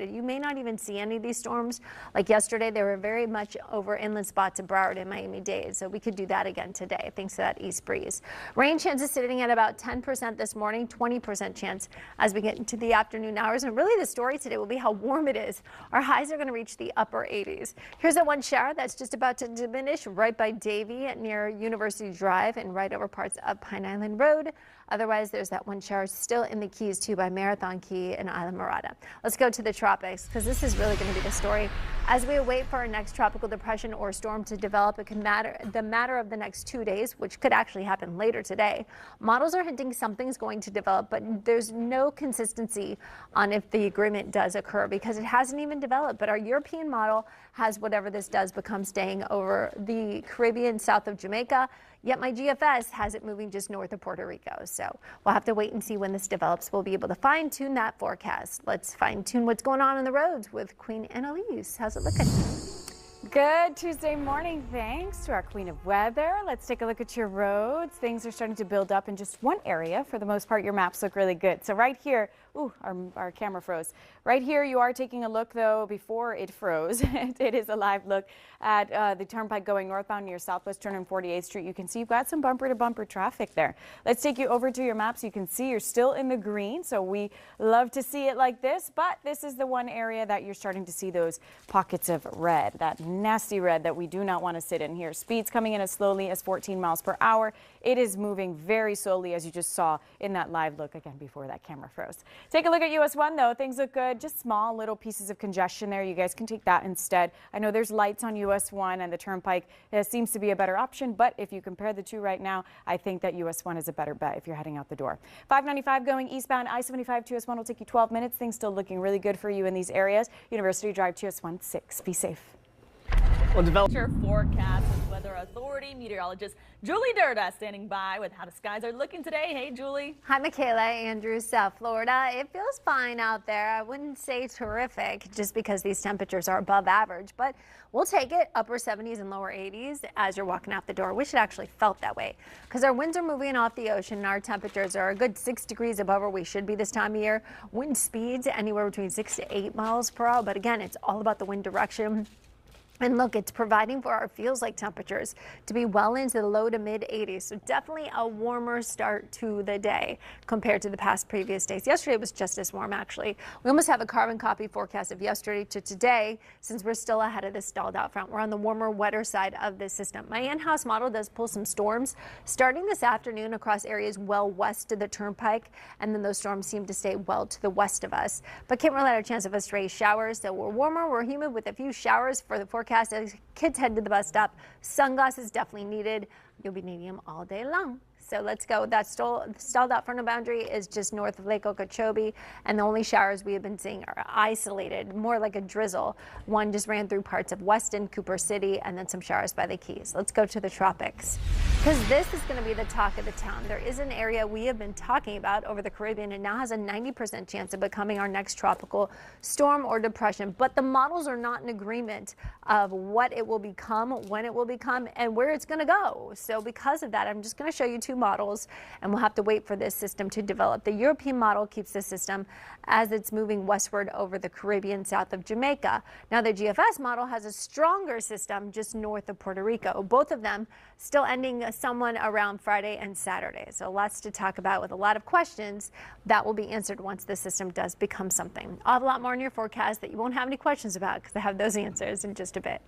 isolated. You may not even see any of these storms. Like yesterday, they were very much over inland spots of Broward and Miami-Dade, so we could do that again today thanks to that east breeze. Rain chances sitting at about 10% this morning, 20% chance as we get into the afternoon hours. And really the story today will be how warm it is. Our highs are going to reach the upper 80s. Here's that one shower that's just about to diminish right by Davie near University Drive and right over parts of Pine Island Road. Otherwise, there's that one shower still in the Keys too by Marathon Key and Isla Mirada. Let's go to the tropics because this is really going to be the story. As we await for our next tropical depression or storm to develop, it could matter of the next 2 days, which could actually happen later today. Models are hinting something's going to develop, but there's no consistency on if the agreement does occur because it hasn't even developed. But our European model has whatever this does become staying over the Caribbean south of Jamaica. Yet my GFS has it moving just north of Puerto Rico. So we'll have to wait and see when this develops. We'll be able to fine tune that forecast. Let's fine tune what's going on the roads with Queen Annaliese. How's it looking? Good Tuesday morning. Thanks to our queen of weather. Let's take a look at your roads. Things are starting to build up in just one area. For the most part, your maps look really good. So right here, our camera froze. Right here, you are taking a look, though, before it froze. It is a live look at the turnpike going northbound near Southwest Turner and 48th Street. You can see you've got some bumper-to-bumper traffic there. Let's take you over to your maps. You can see you're still in the green, so we love to see it like this, but this is the one area that you're starting to see those pockets of red, that nasty red that we do not want to sit in here. Speeds coming in as slowly as 14 miles per hour. It is moving very slowly, as you just saw in that live look again before that camera froze. Take a look at US 1, though. Things look good. Just small little pieces of congestion there. You guys can take that instead. I know there's lights on US 1 and the turnpike seems to be a better option, but if you compare the two right now, I think that US 1 is a better bet if you're heading out the door. 595 going eastbound, I-75 to US 1 will take you 12 minutes. Things still looking really good for you in these areas. University Drive to US 1 6. Be safe. Your forecast with Weather Authority meteorologist Julie Durda standing by with how the skies are looking today. Hey, Julie. Hi, Michaela. Andrew, South Florida. It feels fine out there. I wouldn't say terrific just because these temperatures are above average, but we'll take it. Upper 70s and lower 80s as you're walking out the door. Wish it actually felt that way because our winds are moving off the ocean and our temperatures are a good 6 degrees above where we should be this time of year. Wind speeds anywhere between 6 to 8 miles per hour, but again, it's all about the wind direction. And look, it's providing for our feels like temperatures to be well into the low to mid 80s. So definitely a warmer start to the day compared to the past previous days. Yesterday was just as warm, actually. We almost have a carbon copy forecast of yesterday to today since we're still ahead of this stalled out front. We're on the warmer, wetter side of this system. My in-house model does pull some storms starting this afternoon across areas well west of the turnpike. And then those storms seem to stay well to the west of us. But can't rule out a chance of a stray showers. So we're warmer, we're humid with a few showers for the forecast. As kids head to the bus stop, sunglasses definitely needed. You'll be needing them all day long. So let's go. That stalled out frontal boundary is just north of Lake Okeechobee, and the only showers we have been seeing are isolated, more like a drizzle. One just ran through parts of Weston, Cooper City, and then some showers by the Keys. Let's go to the tropics because this is going to be the talk of the town. There is an area we have been talking about over the Caribbean and now has a 90% chance of becoming our next tropical storm or depression, but the models are not in agreement of what it will become, when it will become, and where it's going to go. So because of that, I'm just going to show you two models, and we'll have to wait for this system to develop. The European model keeps the system as it's moving westward over the Caribbean south of Jamaica. Now the GFS model has a stronger system just north of Puerto Rico. Both of them still ending someone around Friday and Saturday. So lots to talk about with a lot of questions that will be answered once the system does become something. I'll have a lot more in your forecast that you won't have any questions about because I have those answers in just a bit.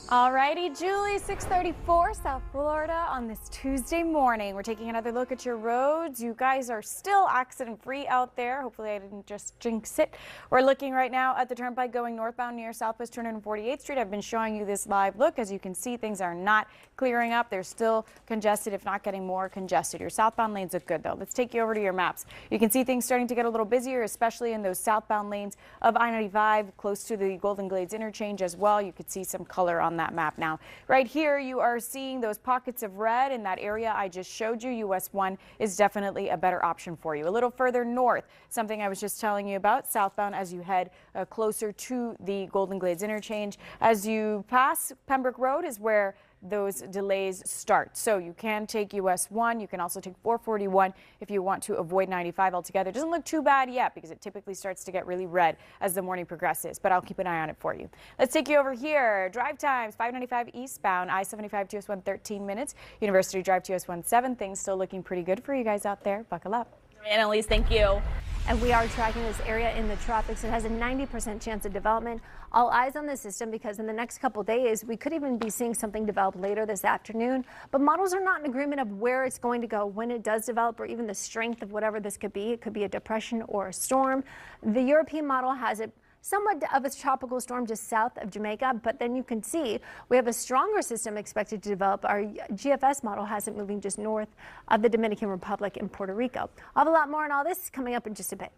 Alrighty, Julie, 634 South Florida on this Tuesday morning. We're taking another look at your roads. You guys are still accident-free out there. Hopefully I didn't just jinx it. We're looking right now at the turnpike going northbound near Southwest Turner and 48th Street. I've been showing you this live look. As you can see, things are not clearing up. They're still congested, if not getting more congested. Your southbound lanes look good, though. Let's take you over to your maps. You can see things starting to get a little busier, especially in those southbound lanes of I-95, close to the Golden Glades interchange as well. You could see some color on that map now. Right here, you are seeing those pockets of red in that area I just showed you. US 1 is definitely a better option for you. A little further north, something I was just telling you about, southbound as you head closer to the Golden Glades interchange. As you pass Pembroke Road is where those delays start. So you can take US 1, you can also take 441 if you want to avoid 95 altogether. It doesn't look too bad yet because it typically starts to get really red as the morning progresses, but I'll keep an eye on it for you. Let's take you over here. Drive times, 595 eastbound, I-75 to US 1 13 minutes, University Drive to US 1 7. Things still looking pretty good for you guys out there. Buckle up. Annaliese, thank you. And we are tracking this area in the tropics. It has a 90% chance of development. All eyes on the system because in the next couple days, we could even be seeing something develop later this afternoon. But models are not in agreement of where it's going to go when it does develop or even the strength of whatever this could be. It could be a depression or a storm. The European model has it somewhat of a tropical storm just south of Jamaica, but then you can see we have a stronger system expected to develop. Our GFS model has it moving just north of the Dominican Republic and Puerto Rico. I'll have a lot more on all this coming up in just a bit.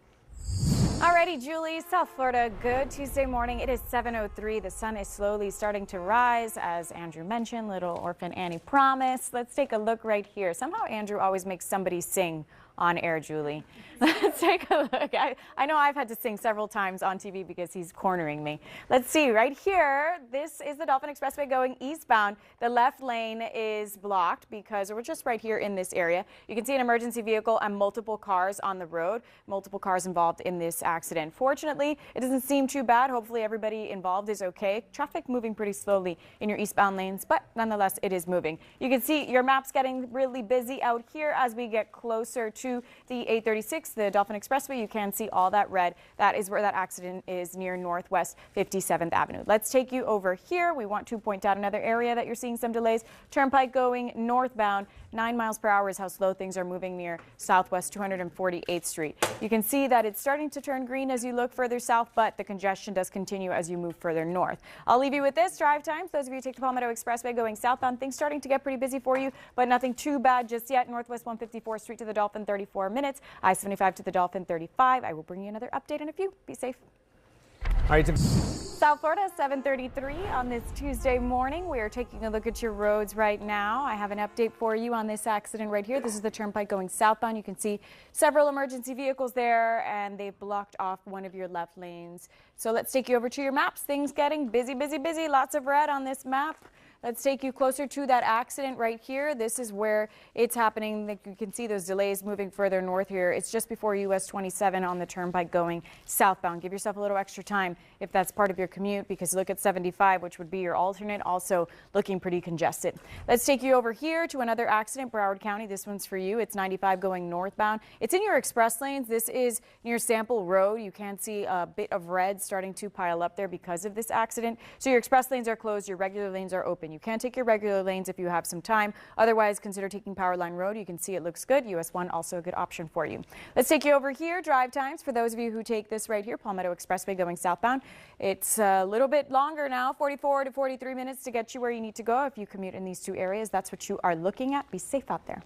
Alrighty, Julie, South Florida, good Tuesday morning. It is 7:03. The sun is slowly starting to rise. As Andrew mentioned, little orphan Annie promised. Let's take a look right here. Somehow Andrew always makes somebody sing on air, Julie. Let's take a look. I know I've had to sing several times on TV because he's cornering me. Let's see right here. This is the Dolphin Expressway going eastbound. The left lane is blocked because we're just right here in this area. You can see an emergency vehicle and multiple cars on the road. Multiple cars involved in this accident. Fortunately, it doesn't seem too bad. Hopefully everybody involved is okay. Traffic moving pretty slowly in your eastbound lanes, but nonetheless it is moving. You can see your map's getting really busy out here as we get closer to the 836, the Dolphin Expressway. You can see all that red. That is where that accident is near Northwest 57th Avenue. Let's take you over here. We want to point out another area that you're seeing some delays. Turnpike going northbound, 9 miles per hour is how slow things are moving near Southwest 248th Street. You can see that it's starting to turn green as you look further south, but the congestion does continue as you move further north. I'll leave you with this. Drive times. Those of you who take the Palmetto Expressway going southbound, things starting to get pretty busy for you, but nothing too bad just yet. Northwest 154th Street to the Dolphin, 34 minutes. I-75 to the Dolphin, 35. I will bring you another update in a few. Be safe. All right. South Florida, 7:33 on this Tuesday morning. We are taking a look at your roads right now. I have an update for you on this accident right here. This is the Turnpike going southbound. You can see several emergency vehicles there, and they've blocked off one of your left lanes. So let's take you over to your maps. Things getting busy, busy, busy. Lots of red on this map. Let's take you closer to that accident right here. This is where it's happening. You can see those delays moving further north here. It's just before US 27 on the Turnpike going southbound. Give yourself a little extra time if that's part of your commute, because look at 75, which would be your alternate, also looking pretty congested. Let's take you over here to another accident, Broward County. This one's for you. It's 95 going northbound. It's in your express lanes. This is near Sample Road. You can see a bit of red starting to pile up there because of this accident. So your express lanes are closed. Your regular lanes are open. You can take your regular lanes if you have some time. Otherwise, consider taking Powerline Road. You can see it looks good. US 1 also a good option for you. Let's take you over here. Drive times for those of you who take this right here, Palmetto Expressway going southbound. It's a little bit longer now, 44 to 43 minutes to get you where you need to go. If you commute in these two areas, that's what you are looking at. Be safe out there.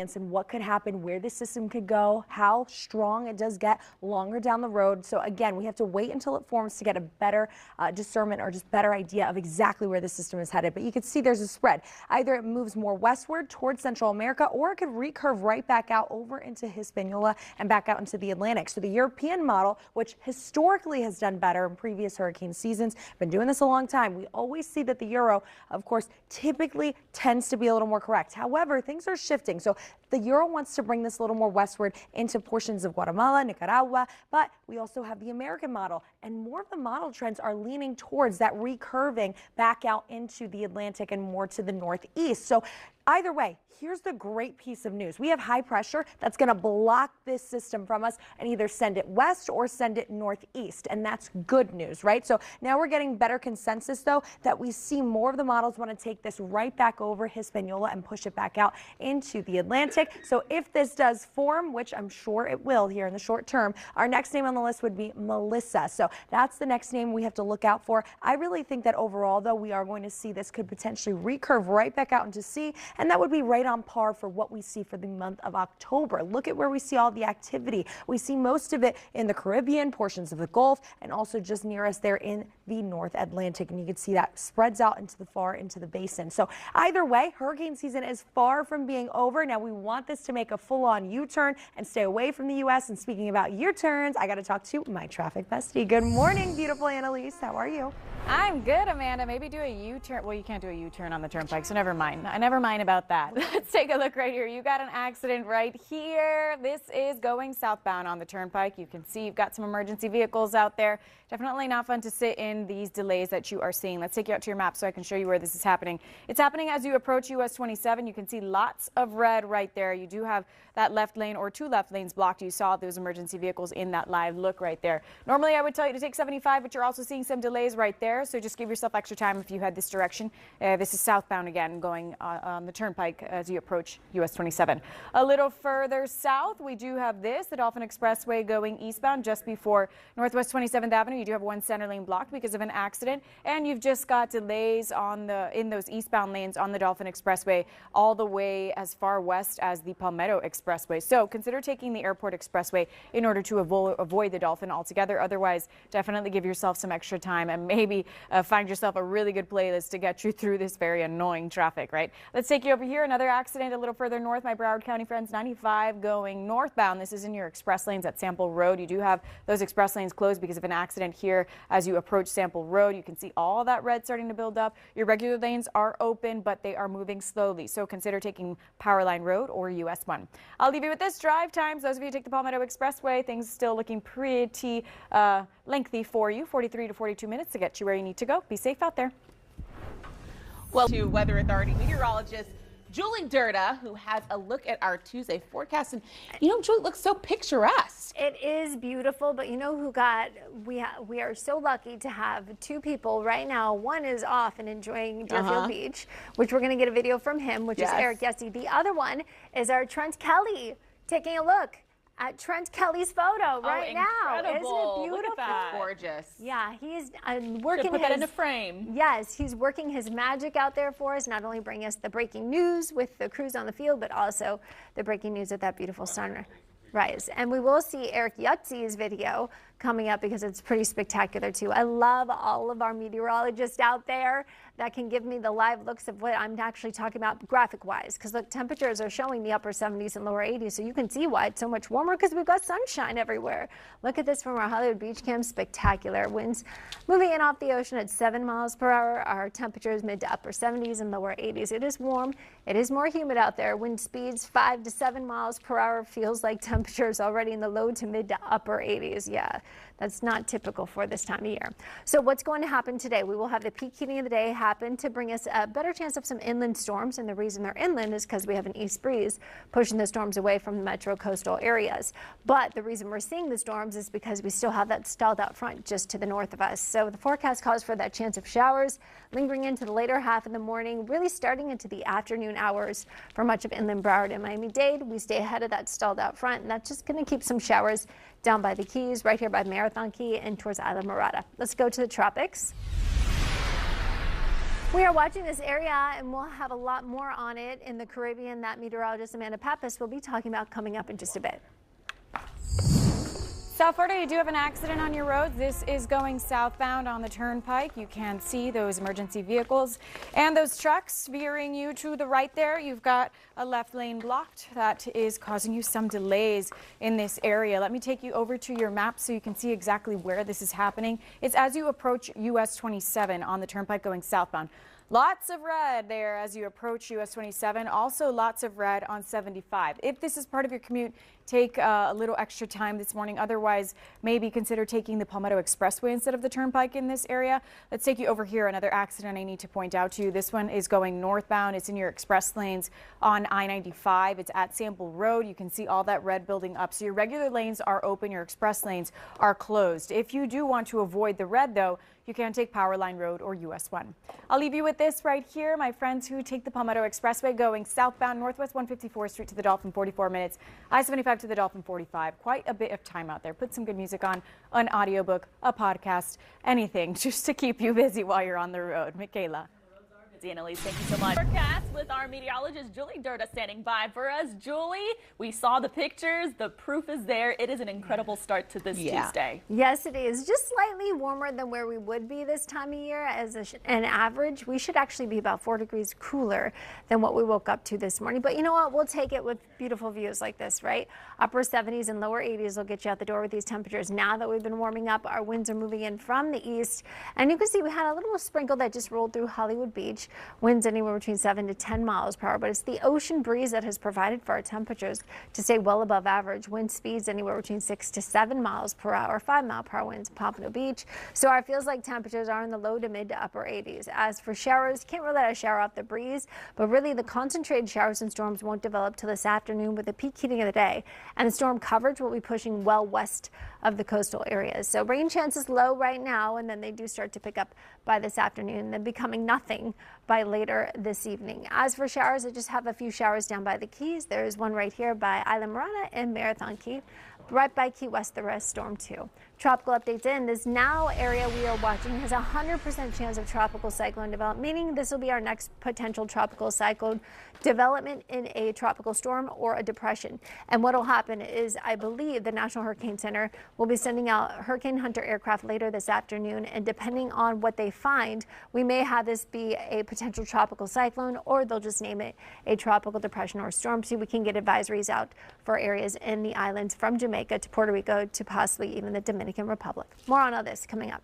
And what could happen, where the system could go, how strong it does get longer down the road. So again, we have to wait until it forms to get a better discernment or just better idea of exactly where the system is headed. But you can see there's a spread. Either it moves more westward towards Central America, or it could recurve right back out over into Hispaniola and back out into the Atlantic. So the European model, which historically has done better in previous hurricane seasons, been doing this a long time. We always see that the Euro, of course, typically tends to be a little more correct. However, things are shifting. So the Euro wants to bring this a little more westward into portions of Guatemala, Nicaragua, but we also have the American model, and more of the model trends are leaning towards that recurving back out into the Atlantic and more to the northeast. So either way, here's the great piece of news. We have high pressure that's going to block this system from us and either send it west or send it northeast. And that's good news, right? So now we're getting better consensus, though, that we see more of the models want to take this right back over Hispaniola and push it back out into the Atlantic. So if this does form, which I'm sure it will here in the short term, our next name on the list would be Melissa. So that's the next name we have to look out for. I really think that overall, though, we are going to see this could potentially recurve right back out into sea and that would be right on par for what we see for the month of October. Look at where we see all the activity. We see most of it in the Caribbean, portions of the Gulf, and also just near us there in the North Atlantic. And you can see that spreads out into the basin. So either way, hurricane season is far from being over. Now we want this to make a full-on U-turn and stay away from the U.S. And speaking about U-turns, I got to talk to my traffic bestie. Good morning, beautiful Annaliese. How are you? I'm good, Amanda. Maybe do a U-turn. Well, you can't do a U-turn on the turnpike, so never mind. I never mind about that. Let's take a look right here. You got an accident right here. This is going southbound on the turnpike. You can see you've got some emergency vehicles out there. Definitely not fun to sit in these delays that you are seeing. Let's take you out to your map so I can show you where this is happening. It's happening as you approach US 27. You can see lots of red right there. You do have that left lane or two left lanes blocked. You saw those emergency vehicles in that live look right there. Normally I would tell you to take 75, but you're also seeing some delays right there. So just give yourself extra time if you head this direction. This is southbound again, going on the turnpike as you approach US 27. A little further south, we do have the Dolphin Expressway going eastbound just before Northwest 27th Avenue. You do have one center lane blocked because of an accident, and you've just got delays in those eastbound lanes on the Dolphin Expressway all the way as far west as the Palmetto Expressway. So consider taking the Airport Expressway in order to avoid the Dolphin altogether. Otherwise, definitely give yourself some extra time and maybe find yourself a really good playlist to get you through this very annoying traffic, right? Let's take you over here. Another accident a little further north. My Broward County friends, 95 going northbound. This is in your express lanes at Sample Road. You do have those express lanes closed because of an accident here as you approach Sample Road. You can see all that red starting to build up. Your regular lanes are open, but they are moving slowly. So consider taking Powerline Road or US 1. I'll leave you with this. Drive times. Those of you who take the Palmetto Expressway, things still looking pretty lengthy for you. 43 to 42 minutes to get you where you need to go. Be safe out there. Well, to Weather Authority meteorologist Julie Durda, who has a look at our Tuesday forecast. And, you know, Julie, looks so picturesque. It is beautiful, but you know who we are so lucky to have two people right now. One is off and enjoying Deerfield Beach, which we're going to get a video from him, which is Eric Yessie. The other one is our Trent Kelly taking a look at Trent Kelly's photo right now. Isn't it beautiful? Look at that. Gorgeous. Yeah, he's working put that in a frame. Yes, he's working his magic out there for us, not only bring us the breaking news with the crews on the field, but also the breaking news of that beautiful sunrise. And we will see Eric Yutsey's video coming up because it's pretty spectacular too. I love all of our meteorologists out there that can give me the live looks of what I'm actually talking about graphic wise, because look, temperatures are showing the upper 70s and lower 80s, so you can see why it's so much warmer because we've got sunshine everywhere. Look at this from our Hollywood Beach Cam. Spectacular. Winds moving in off the ocean at 7 miles per hour. Our temperatures mid to upper 70s and lower 80s. It is warm. It is more humid out there. Wind speeds 5 to 7 miles per hour. Feels like temperatures already in the low to mid to upper 80s. Yeah, that's not typical for this time of year. So what's going to happen today? We will have the peak heating of the day happen to bring us a better chance of some inland storms. And the reason they're inland is because we have an east breeze pushing the storms away from the metro coastal areas. But the reason we're seeing the storms is because we still have that stalled out front just to the north of us. So the forecast calls for that chance of showers lingering into the later half of the morning, really starting into the afternoon hours for much of inland Broward and Miami-Dade. We stay ahead of that stalled out front, and that's just going to keep some showers down by the Keys, right here by Marathon Key and towards Isla Mirada. Let's go to the tropics. We are watching this area, and we'll have a lot more on it in the Caribbean that meteorologist Amanda Pappas will be talking about coming up in just a bit. South Florida, you do have an accident on your roads. This is going southbound on the turnpike. You can see those emergency vehicles and those trucks veering you to the right there. You've got a left lane blocked. That is causing you some delays in this area. Let me take you over to your map so you can see exactly where this is happening. It's as you approach US 27 on the turnpike going southbound. Lots of red there as you approach US 27. Also lots of red on 75. If this is part of your commute, take a little extra time this morning. Otherwise, maybe consider taking the Palmetto Expressway instead of the turnpike in this area. Let's take you over here. Another accident I need to point out to you. This one is going northbound. It's in your express lanes on I-95. It's at Sample Road. You can see all that red building up. So your regular lanes are open. Your express lanes are closed. If you do want to avoid the red, though, you can take Powerline Road or US 1. I'll leave you with this right here. My friends who take the Palmetto Expressway going southbound Northwest 154th Street to the Dolphin, 44 minutes. I-75 to the Dolphin, 45. Quite a bit of time out there. Put some good music on, an audiobook, a podcast, anything just to keep you busy while you're on the road. Michaela. Annaliese, thank you so much. Forecast with our meteorologist Julie Durda standing by for us. Julie, we saw the pictures. The proof is there. It is an incredible start to this Tuesday. Yes, it is. Just slightly warmer than where we would be this time of year. As an average, we should actually be about 4 degrees cooler than what we woke up to this morning. But you know what? We'll take it with beautiful views like this, right? Upper 70s and lower 80s will get you out the door with these temperatures. Now that we've been warming up, our winds are moving in from the east. And you can see we had a little sprinkle that just rolled through Hollywood Beach. Winds anywhere between 7 to 10 miles per hour, but it's the ocean breeze that has provided for our temperatures to stay well above average. Wind speeds anywhere between 6 to 7 miles per hour, 5-mile-per-hour winds in Pompano Beach. So our feels like temperatures are in the low to mid to upper 80s. As for showers, can't really let a shower off the breeze, but really the concentrated showers and storms won't develop till this afternoon with the peak heating of the day. And the storm coverage will be pushing well west of the coastal areas. So rain chances low right now, and then they do start to pick up by this afternoon, then becoming nothing by later this evening. As for showers, I just have a few showers down by the Keys. There's one right here by Isla Morada and Marathon Key. Right by Key West, the rest storm 2. Tropical updates in. This now area we are watching has a 100% chance of tropical cyclone development, meaning this will be our next potential tropical cyclone development in a tropical storm or a depression. And what will happen is, I believe the National Hurricane Center will be sending out Hurricane Hunter aircraft later this afternoon. And depending on what they find, we may have this be a potential tropical cyclone, or they'll just name it a tropical depression or storm. So we can get advisories out for areas in the islands from Jamaica to Puerto Rico to possibly even the Dominican Republic. More on all this coming up.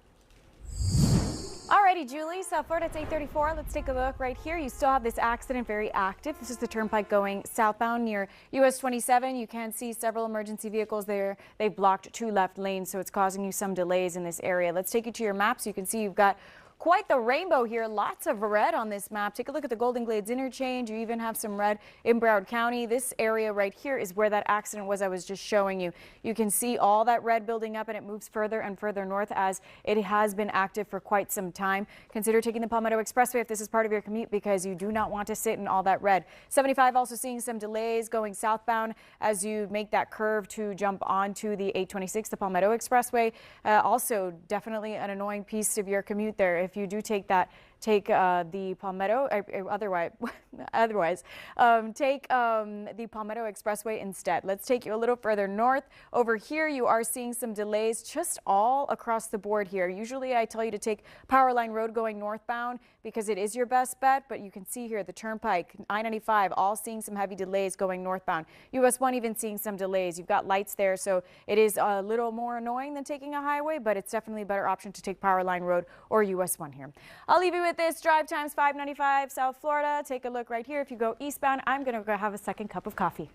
Alrighty, Julie, South Florida, it's 8:34. Let's take a look right here. You still have this accident very active. This is the turnpike going southbound near US 27. You can see several emergency vehicles there. They've blocked 2 left lanes, so it's causing you some delays in this area. Let's take you to your map so you can see you've got quite the rainbow here. Lots of red on this map. Take a look at the Golden Glades interchange. You even have some red in Broward County. This area right here is where that accident was I was just showing you. You can see all that red building up, and it moves further and further north as it has been active for quite some time. Consider taking the Palmetto Expressway if this is part of your commute, because you do not want to sit in all that red. 75 also seeing some delays going southbound as you make that curve to jump onto the 826, the Palmetto Expressway. Also definitely an annoying piece of your commute there. If you do take that, take the Palmetto, otherwise take the Palmetto Expressway instead. Let's take you a little further north. Over here, you are seeing some delays just all across the board here. Usually I tell you to take Powerline Road going northbound because it is your best bet, but you can see here the Turnpike, I-95, all seeing some heavy delays going northbound. US 1 even seeing some delays. You've got lights there, so it is a little more annoying than taking a highway, but it's definitely a better option to take Powerline Road or US 1 here. I'll leave you with this. Drive times 595 South Florida. Take a look right here. If you go eastbound, I'm going to go have a second cup of coffee.